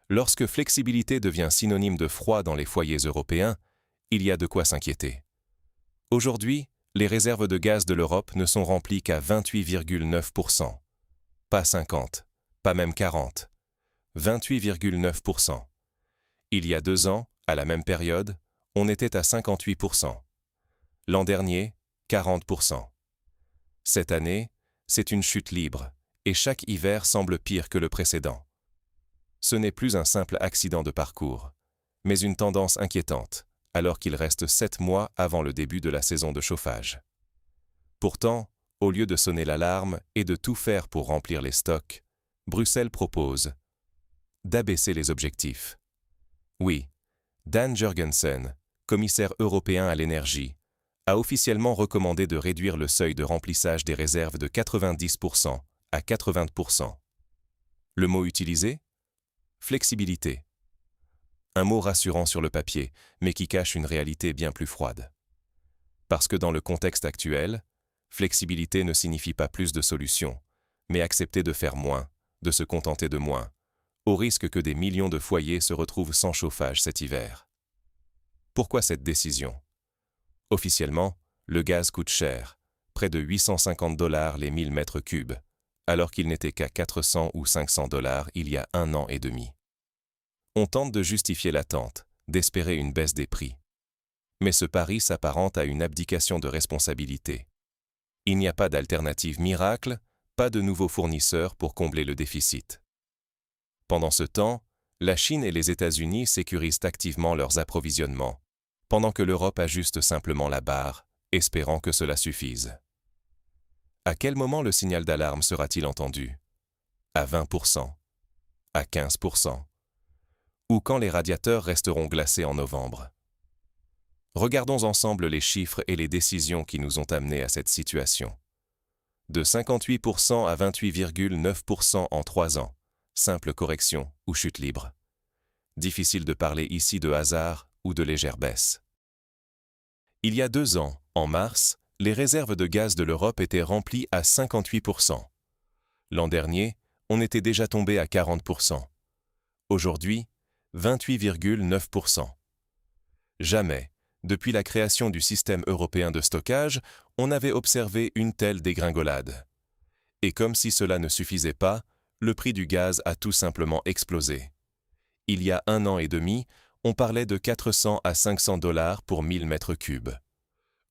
Lorsque flexibilité devient synonyme de froid dans les foyers européens, il y a de quoi s'inquiéter. Aujourd'hui, les réserves de gaz de l'Europe ne sont remplies qu'à 28,9%. Pas 50, pas même 40. 28,9%. Il y a 2 ans, à la même période, on était à 58%. L'an dernier, 40%. Cette année, c'est une chute libre, et chaque hiver semble pire que le précédent. Ce n'est plus un simple accident de parcours, mais une tendance inquiétante, alors qu'il reste 7 mois avant le début de la saison de chauffage. Pourtant, au lieu de sonner l'alarme et de tout faire pour remplir les stocks, Bruxelles propose d'abaisser les objectifs. Oui, Dan Jurgensen, commissaire européen à l'énergie, a officiellement recommandé de réduire le seuil de remplissage des réserves de 90% à 80%. Le mot utilisé ? Flexibilité. Un mot rassurant sur le papier, mais qui cache une réalité bien plus froide. Parce que dans le contexte actuel, flexibilité ne signifie pas plus de solutions, mais accepter de faire moins, de se contenter de moins, au risque que des millions de foyers se retrouvent sans chauffage cet hiver. Pourquoi cette décision ? Officiellement, le gaz coûte cher, près de 850 $ les 1000 mètres cubes, alors qu'il n'était qu'à 400 ou 500 $ il y a 1 an et demi. On tente de justifier l'attente, d'espérer une baisse des prix. Mais ce pari s'apparente à une abdication de responsabilité. Il n'y a pas d'alternative miracle, pas de nouveaux fournisseurs pour combler le déficit. Pendant ce temps, la Chine et les États-Unis sécurisent activement leurs approvisionnements, pendant que l'Europe ajuste simplement la barre, espérant que cela suffise. À quel moment le signal d'alarme sera-t-il entendu ? À 20%, à 15%, ou quand les radiateurs resteront glacés en novembre. Regardons ensemble les chiffres et les décisions qui nous ont amenés à cette situation. De 58% à 28,9% en 3 ans, simple correction ou chute libre. Difficile de parler ici de hasard ou de légère baisse. Il y a 2 ans, en mars, les réserves de gaz de l'Europe étaient remplies à 58%. L'an dernier, on était déjà tombé à 40%. Aujourd'hui, 28,9%. Jamais, depuis la création du système européen de stockage, on n'avait observé une telle dégringolade. Et comme si cela ne suffisait pas, le prix du gaz a tout simplement explosé. Il y a 1 an et demi, on parlait de 400 à 500 $ pour 1000 mètres cubes.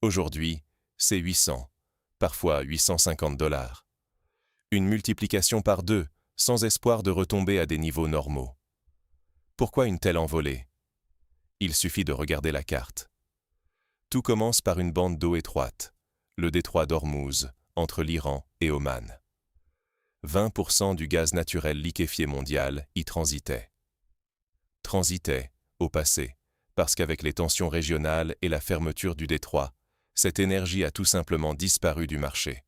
Aujourd'hui, c'est 800, parfois 850 $. Une multiplication par 2, sans espoir de retomber à des niveaux normaux. Pourquoi une telle envolée ? Il suffit de regarder la carte. Tout commence par une bande d'eau étroite, le détroit d'Ormuz, entre l'Iran et Oman. 20% du gaz naturel liquéfié mondial y transitait. Transitait, au passé, parce qu'avec les tensions régionales et la fermeture du détroit, cette énergie a tout simplement disparu du marché.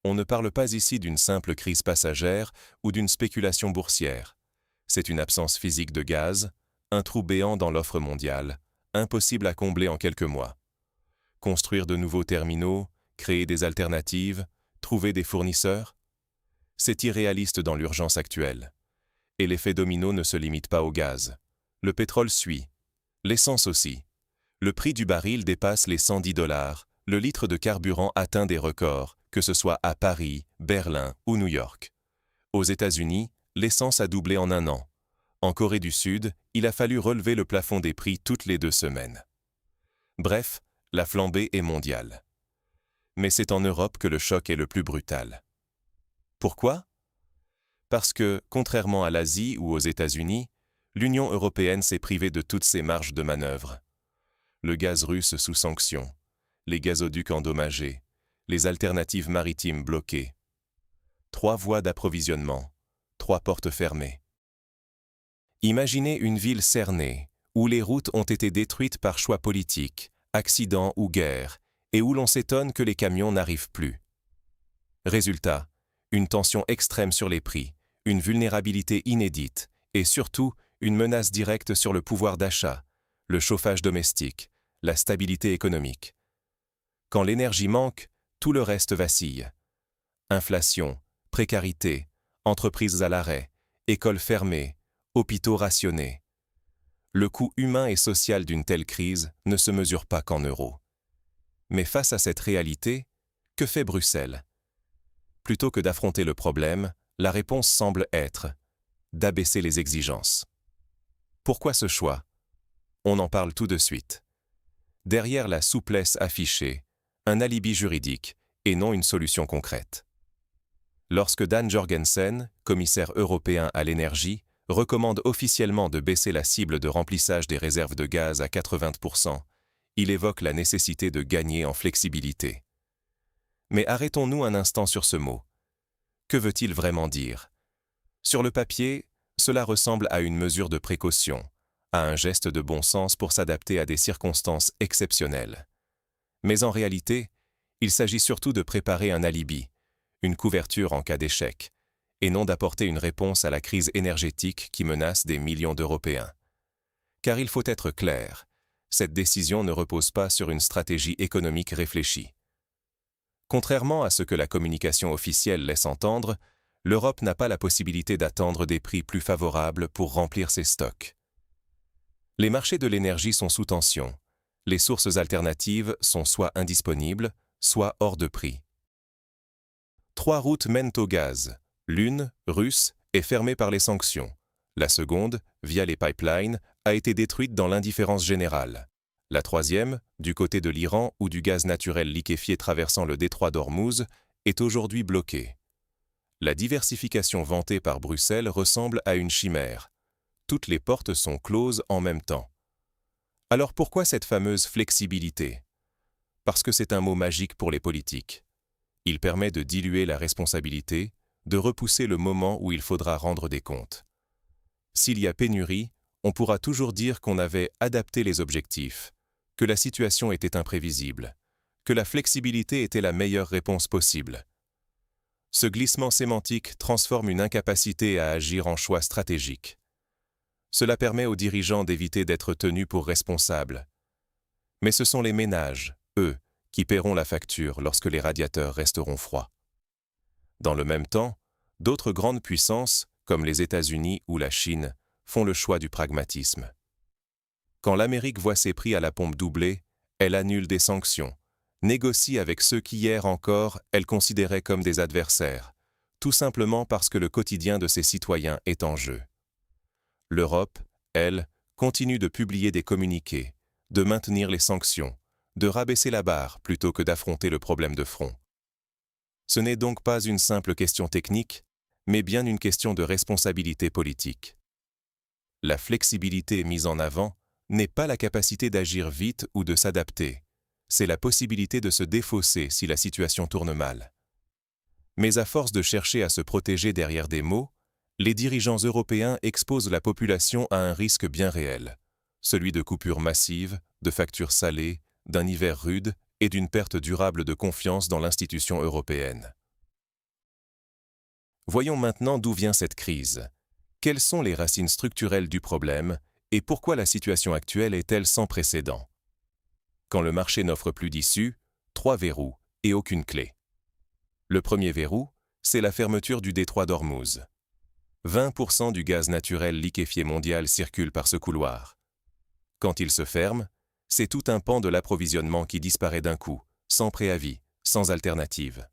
On ne parle pas ici d'une simple crise passagère ou d'une spéculation boursière. C'est une absence physique de gaz, un trou béant dans l'offre mondiale, impossible à combler en quelques mois. Construire de nouveaux terminaux, créer des alternatives, trouver des fournisseurs ? C'est irréaliste dans l'urgence actuelle. Et l'effet domino ne se limite pas au gaz. Le pétrole suit. L'essence aussi. Le prix du baril dépasse les 110 $, le litre de carburant atteint des records, que ce soit à Paris, Berlin ou New York. Aux États-Unis, l'essence a doublé en 1 an. En Corée du Sud, il a fallu relever le plafond des prix toutes les 2 semaines. Bref, la flambée est mondiale. Mais c'est en Europe que le choc est le plus brutal. Pourquoi ? Parce que, contrairement à l'Asie ou aux États-Unis, l'Union européenne s'est privée de toutes ses marges de manœuvre. Le gaz russe sous sanction, les gazoducs endommagés, les alternatives maritimes bloquées. 3 voies d'approvisionnement, 3 portes fermées. Imaginez une ville cernée, où les routes ont été détruites par choix politiques, accidents ou guerres, et où l'on s'étonne que les camions n'arrivent plus. Résultat, une tension extrême sur les prix, une vulnérabilité inédite, et surtout une menace directe sur le pouvoir d'achat, le chauffage domestique, la stabilité économique. Quand l'énergie manque, tout le reste vacille. Inflation, précarité, entreprises à l'arrêt, écoles fermées, hôpitaux rationnés. Le coût humain et social d'une telle crise ne se mesure pas qu'en euros. Mais face à cette réalité, que fait Bruxelles? Plutôt que d'affronter le problème, la réponse semble être d'abaisser les exigences. Pourquoi ce choix? On en parle tout de suite. Derrière la souplesse affichée, un alibi juridique et non une solution concrète. Lorsque Dan Jorgensen, commissaire européen à l'énergie, recommande officiellement de baisser la cible de remplissage des réserves de gaz à 80%, il évoque la nécessité de gagner en flexibilité. Mais arrêtons-nous un instant sur ce mot. Que veut-il vraiment dire? Sur le papier, cela ressemble à une mesure de précaution, à un geste de bon sens pour s'adapter à des circonstances exceptionnelles. Mais en réalité, il s'agit surtout de préparer un alibi, une couverture en cas d'échec, et non d'apporter une réponse à la crise énergétique qui menace des millions d'Européens. Car il faut être clair, cette décision ne repose pas sur une stratégie économique réfléchie. Contrairement à ce que la communication officielle laisse entendre, l'Europe n'a pas la possibilité d'attendre des prix plus favorables pour remplir ses stocks. Les marchés de l'énergie sont sous tension. Les sources alternatives sont soit indisponibles, soit hors de prix. 3 routes mènent au gaz. L'une, russe, est fermée par les sanctions. La seconde, via les pipelines, a été détruite dans l'indifférence générale. La troisième, du côté de l'Iran ou du gaz naturel liquéfié traversant le détroit d'Ormuz, est aujourd'hui bloquée. La diversification vantée par Bruxelles ressemble à une chimère. Toutes les portes sont closes en même temps. Alors pourquoi cette fameuse flexibilité? Parce que c'est un mot magique pour les politiques. Il permet de diluer la responsabilité, de repousser le moment où il faudra rendre des comptes. S'il y a pénurie, on pourra toujours dire qu'on avait adapté les objectifs, que la situation était imprévisible, que la flexibilité était la meilleure réponse possible. Ce glissement sémantique transforme une incapacité à agir en choix stratégique. Cela permet aux dirigeants d'éviter d'être tenus pour responsables. Mais ce sont les ménages, eux, qui paieront la facture lorsque les radiateurs resteront froids. Dans le même temps, d'autres grandes puissances, comme les États-Unis ou la Chine, font le choix du pragmatisme. Quand l'Amérique voit ses prix à la pompe doubler, elle annule des sanctions, négocie avec ceux qu'hier encore elle considérait comme des adversaires, tout simplement parce que le quotidien de ses citoyens est en jeu. L'Europe, elle, continue de publier des communiqués, de maintenir les sanctions, de rabaisser la barre plutôt que d'affronter le problème de front. Ce n'est donc pas une simple question technique, mais bien une question de responsabilité politique. La flexibilité mise en avant n'est pas la capacité d'agir vite ou de s'adapter, c'est la possibilité de se défausser si la situation tourne mal. Mais à force de chercher à se protéger derrière des mots, les dirigeants européens exposent la population à un risque bien réel, celui de coupures massives, de factures salées, d'un hiver rude et d'une perte durable de confiance dans l'institution européenne. Voyons maintenant d'où vient cette crise. Quelles sont les racines structurelles du problème et pourquoi la situation actuelle est-elle sans précédent? Quand le marché n'offre plus d'issue, 3 verrous et aucune clé. Le premier verrou, c'est la fermeture du détroit d'Ormuz. 20% du gaz naturel liquéfié mondial circule par ce couloir. Quand il se ferme, c'est tout un pan de l'approvisionnement qui disparaît d'un coup, sans préavis, sans alternative.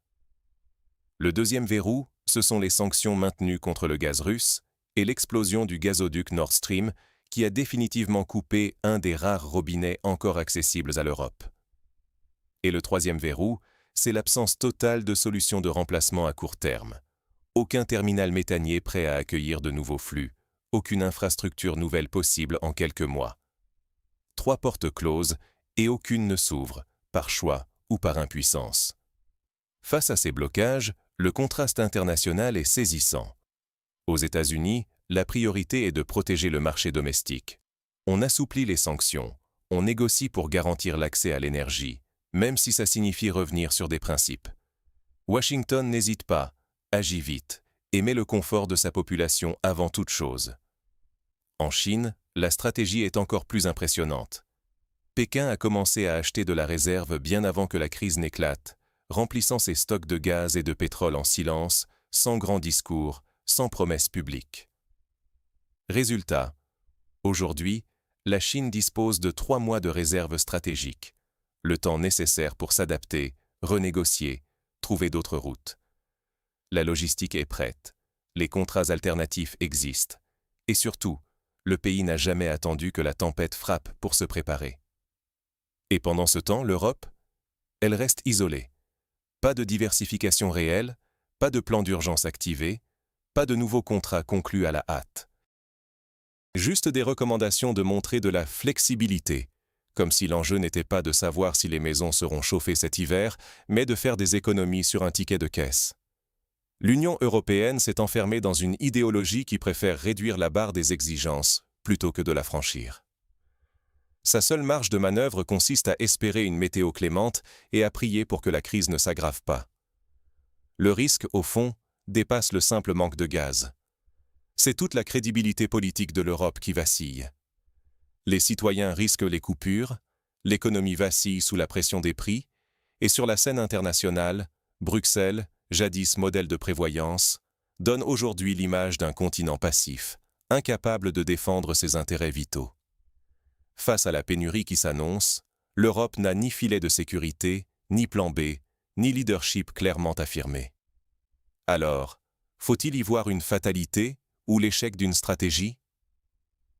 Le deuxième verrou, ce sont les sanctions maintenues contre le gaz russe et l'explosion du gazoduc Nord Stream qui a définitivement coupé un des rares robinets encore accessibles à l'Europe. Et le troisième verrou, c'est l'absence totale de solutions de remplacement à court terme. Aucun terminal méthanier prêt à accueillir de nouveaux flux, aucune infrastructure nouvelle possible en quelques mois. 3 portes closes et aucune ne s'ouvre, par choix ou par impuissance. Face à ces blocages, le contraste international est saisissant. Aux États-Unis, la priorité est de protéger le marché domestique. On assouplit les sanctions, on négocie pour garantir l'accès à l'énergie, même si ça signifie revenir sur des principes. Washington n'hésite pas, agit vite et met le confort de sa population avant toute chose. En Chine, la stratégie est encore plus impressionnante. Pékin a commencé à acheter de la réserve bien avant que la crise n'éclate, remplissant ses stocks de gaz et de pétrole en silence, sans grands discours, sans promesses publiques. Résultat, aujourd'hui, la Chine dispose de 3 mois de réserves stratégiques, le temps nécessaire pour s'adapter, renégocier, trouver d'autres routes. La logistique est prête, les contrats alternatifs existent, et surtout, le pays n'a jamais attendu que la tempête frappe pour se préparer. Et pendant ce temps, l'Europe, elle reste isolée. Pas de diversification réelle, pas de plan d'urgence activé, pas de nouveaux contrats conclus à la hâte. Juste des recommandations de montrer de la flexibilité, comme si l'enjeu n'était pas de savoir si les maisons seront chauffées cet hiver, mais de faire des économies sur un ticket de caisse. L'Union européenne s'est enfermée dans une idéologie qui préfère réduire la barre des exigences plutôt que de la franchir. Sa seule marge de manœuvre consiste à espérer une météo clémente et à prier pour que la crise ne s'aggrave pas. Le risque, au fond, dépasse le simple manque de gaz. C'est toute la crédibilité politique de l'Europe qui vacille. Les citoyens risquent les coupures, l'économie vacille sous la pression des prix, et sur la scène internationale, Bruxelles, jadis modèle de prévoyance, donne aujourd'hui l'image d'un continent passif, incapable de défendre ses intérêts vitaux. Face à la pénurie qui s'annonce, l'Europe n'a ni filet de sécurité, ni plan B, ni leadership clairement affirmé. Alors, faut-il y voir une fatalité ou l'échec d'une stratégie?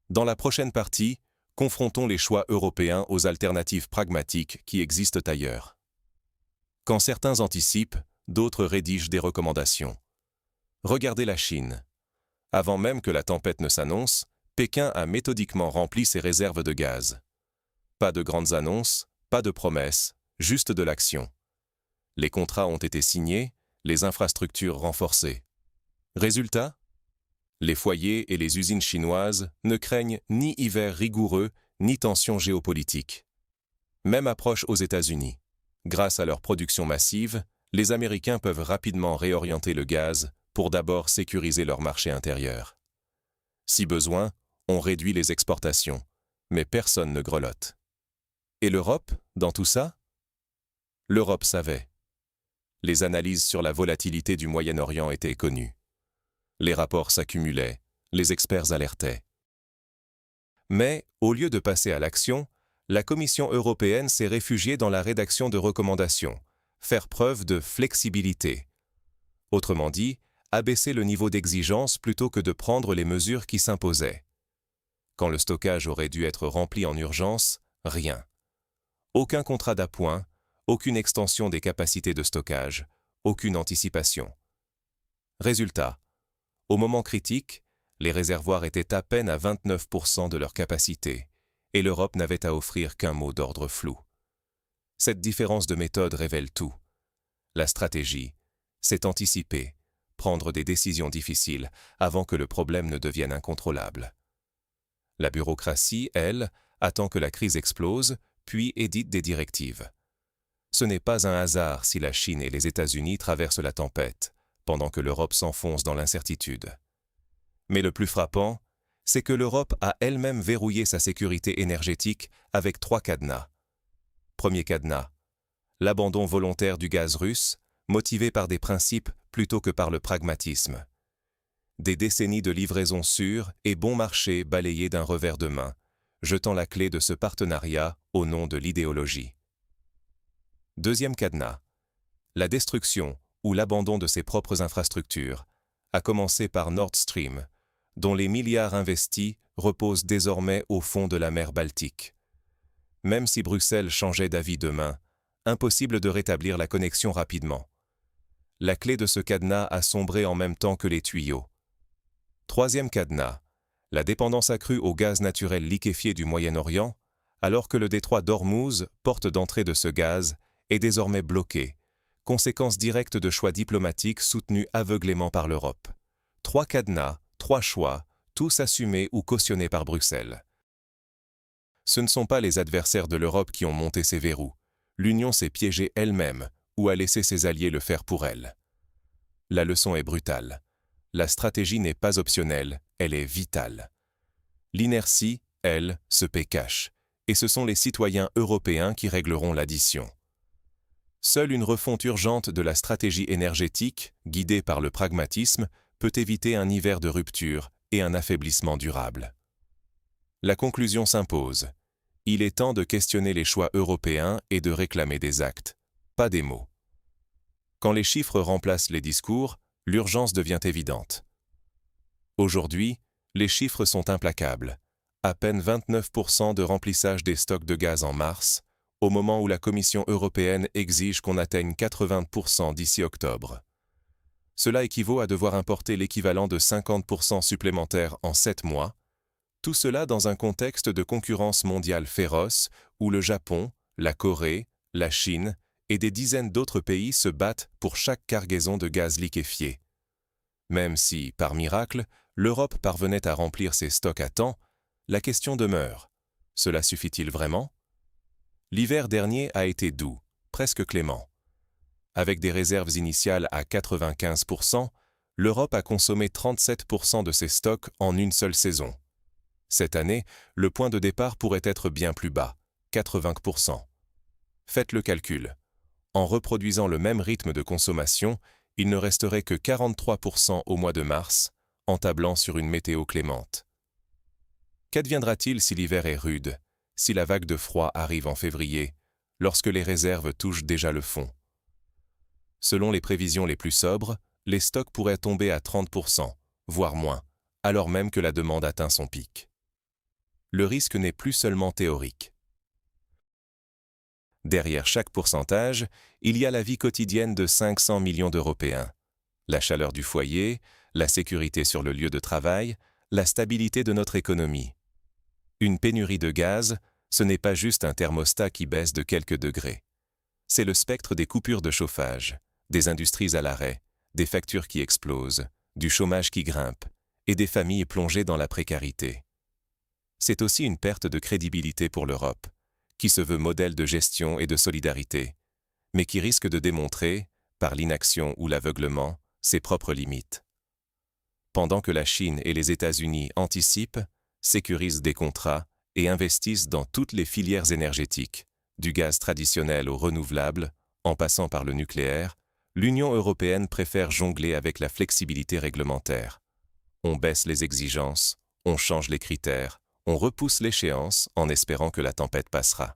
Dans la prochaine partie, confrontons les choix européens aux alternatives pragmatiques qui existent ailleurs. Quand certains anticipent, d'autres rédigent des recommandations. Regardez la Chine. Avant même que la tempête ne s'annonce, Pékin a méthodiquement rempli ses réserves de gaz. Pas de grandes annonces, pas de promesses, juste de l'action. Les contrats ont été signés, les infrastructures renforcées. Résultat? Les foyers et les usines chinoises ne craignent ni hiver rigoureux, ni tensions géopolitiques. Même approche aux États-Unis. Grâce à leur production massive, les Américains peuvent rapidement réorienter le gaz pour d'abord sécuriser leur marché intérieur. Si besoin, on réduit les exportations, mais personne ne grelotte. Et l'Europe, dans tout ça? L'Europe savait. Les analyses sur la volatilité du Moyen-Orient étaient connues. Les rapports s'accumulaient, les experts alertaient. Mais, au lieu de passer à l'action, la Commission européenne s'est réfugiée dans la rédaction de recommandations, faire preuve de flexibilité. Autrement dit, abaisser le niveau d'exigence plutôt que de prendre les mesures qui s'imposaient. Quand le stockage aurait dû être rempli en urgence, rien. Aucun contrat d'appoint, aucune extension des capacités de stockage, aucune anticipation. Résultat, au moment critique, les réservoirs étaient à peine à 29% de leur capacité, et l'Europe n'avait à offrir qu'un mot d'ordre flou. Cette différence de méthode révèle tout. La stratégie, c'est anticiper, prendre des décisions difficiles avant que le problème ne devienne incontrôlable. La bureaucratie, elle, attend que la crise explose, puis édite des directives. Ce n'est pas un hasard si la Chine et les États-Unis traversent la tempête, pendant que l'Europe s'enfonce dans l'incertitude. Mais le plus frappant, c'est que l'Europe a elle-même verrouillé sa sécurité énergétique avec 3 cadenas. Premier cadenas, l'abandon volontaire du gaz russe, motivé par des principes plutôt que par le pragmatisme. Des décennies de livraisons sûres et bon marché balayées d'un revers de main, jetant la clé de ce partenariat au nom de l'idéologie. Deuxième cadenas, la destruction ou l'abandon de ses propres infrastructures, à commencer par Nord Stream, dont les milliards investis reposent désormais au fond de la mer Baltique. Même si Bruxelles changeait d'avis demain, impossible de rétablir la connexion rapidement. La clé de ce cadenas a sombré en même temps que les tuyaux. Troisième cadenas, la dépendance accrue au gaz naturel liquéfié du Moyen-Orient, alors que le détroit d'Ormuz, porte d'entrée de ce gaz, est désormais bloqué, conséquence directe de choix diplomatiques soutenus aveuglément par l'Europe. 3 cadenas, 3 choix, tous assumés ou cautionnés par Bruxelles. Ce ne sont pas les adversaires de l'Europe qui ont monté ces verrous. L'Union s'est piégée elle-même ou a laissé ses alliés le faire pour elle. La leçon est brutale. La stratégie n'est pas optionnelle, elle est vitale. L'inertie, elle, se paie cash, et ce sont les citoyens européens qui régleront l'addition. Seule une refonte urgente de la stratégie énergétique, guidée par le pragmatisme, peut éviter un hiver de rupture et un affaiblissement durable. La conclusion s'impose. Il est temps de questionner les choix européens et de réclamer des actes, pas des mots. Quand les chiffres remplacent les discours, l'urgence devient évidente. Aujourd'hui, les chiffres sont implacables. À peine 29% de remplissage des stocks de gaz en mars, au moment où la Commission européenne exige qu'on atteigne 80% d'ici octobre. Cela équivaut à devoir importer l'équivalent de 50% supplémentaires en 7 mois, tout cela dans un contexte de concurrence mondiale féroce où le Japon, la Corée, la Chine et des dizaines d'autres pays se battent pour chaque cargaison de gaz liquéfié. Même si, par miracle, l'Europe parvenait à remplir ses stocks à temps, la question demeure. Cela suffit-il vraiment? L'hiver dernier a été doux, presque clément. Avec des réserves initiales à 95%, l'Europe a consommé 37% de ses stocks en une seule saison. Cette année, le point de départ pourrait être bien plus bas, 80%. Faites le calcul. En reproduisant le même rythme de consommation, il ne resterait que 43% au mois de mars, en tablant sur une météo clémente. Qu'adviendra-t-il si l'hiver est rude, si la vague de froid arrive en février, lorsque les réserves touchent déjà le fond? Selon les prévisions les plus sobres, les stocks pourraient tomber à 30%, voire moins, alors même que la demande atteint son pic. Le risque n'est plus seulement théorique. Derrière chaque pourcentage, il y a la vie quotidienne de 500 millions d'Européens. La chaleur du foyer, la sécurité sur le lieu de travail, la stabilité de notre économie. Une pénurie de gaz, ce n'est pas juste un thermostat qui baisse de quelques degrés. C'est le spectre des coupures de chauffage, des industries à l'arrêt, des factures qui explosent, du chômage qui grimpe et des familles plongées dans la précarité. C'est aussi une perte de crédibilité pour l'Europe, qui se veut modèle de gestion et de solidarité, mais qui risque de démontrer, par l'inaction ou l'aveuglement, ses propres limites. Pendant que la Chine et les États-Unis anticipent, sécurisent des contrats et investissent dans toutes les filières énergétiques, du gaz traditionnel au renouvelable, en passant par le nucléaire, l'Union européenne préfère jongler avec la flexibilité réglementaire. On baisse les exigences, on change les critères, on repousse l'échéance en espérant que la tempête passera.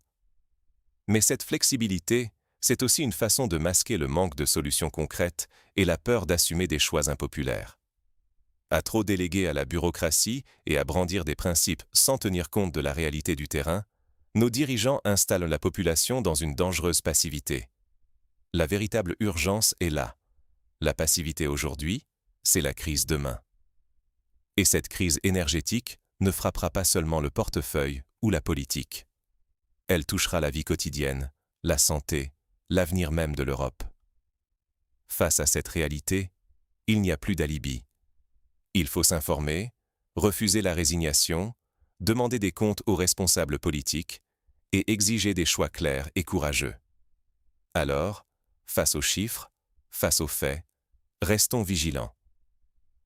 Mais cette flexibilité, c'est aussi une façon de masquer le manque de solutions concrètes et la peur d'assumer des choix impopulaires. À trop déléguer à la bureaucratie et à brandir des principes sans tenir compte de la réalité du terrain, nos dirigeants installent la population dans une dangereuse passivité. La véritable urgence est là. La passivité aujourd'hui, c'est la crise demain. Et cette crise énergétique ne frappera pas seulement le portefeuille ou la politique. Elle touchera la vie quotidienne, la santé, l'avenir même de l'Europe. Face à cette réalité, il n'y a plus d'alibi. Il faut s'informer, refuser la résignation, demander des comptes aux responsables politiques et exiger des choix clairs et courageux. Alors, face aux chiffres, face aux faits, restons vigilants.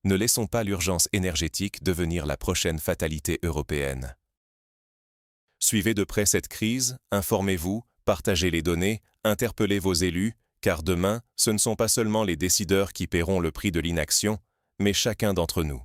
Ne laissons pas l'urgence énergétique devenir la prochaine fatalité européenne. Suivez de près cette crise, informez-vous, partagez les données, interpellez vos élus, car demain, ce ne sont pas seulement les décideurs qui paieront le prix de l'inaction, mais chacun d'entre nous.